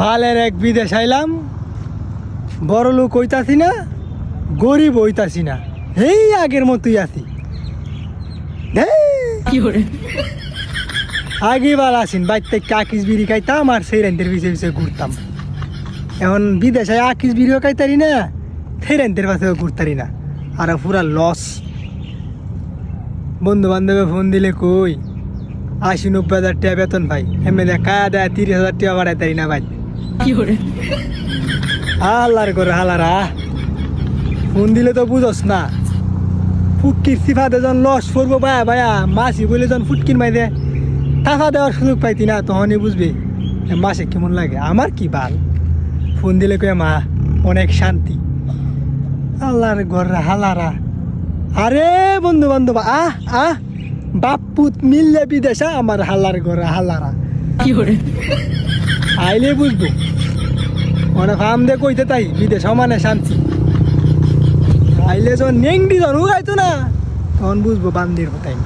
বালের এক বিদেশ আইলাম, বড় লোক হইতাছি না, গরিব হইতাছি না, এই আগের মতোই আছি। আগে বার আসিন বাইতে আকিস বিড়ি খাইতাম আর সেই রেন্টের পিছিয়ে পিছিয়ে ঘুরতাম। এখন বিদেশে আকিস বিড়িও খাইতারি না, সেই রেন্টের পাশেও ঘুরতারি না, আর পুরা লস। বন্ধু বান্ধবে ফোন দিলে কই ৮০-৯০ হাজার টাকা বেতন ভাই, এমনি দেখা দেয় ৩০ হাজার টাকা বাড়াইতারি না ভাই। হালার করে হালারা ফোন দিলে তো বুঝস না, ফুটকির সিফাতে যখন লস করবো ভায়া ভায়া মাসি বলে যখন ফুটকির মাইরে টাকা দেওয়ার সুযোগ পাইতি না, তখনই বুঝবি মাসে কেমন লাগে। আমার কি বাল, ফোন দিলে কয়ে মা অনেক শান্তি। আল্লাহর ঘর হালারা, আরে বন্ধু বান্ধব বাপুত মিললে বিদেশা আমার হালার ঘর হালারা আইলে বুঝবো। অনেক ফার্ম দিয়ে কইতে তাই বিদেশ মানে শান্তি, আইলে যখন নেংডি যখন উগাইতো না তখন বুঝবো বান্দির কোথায়।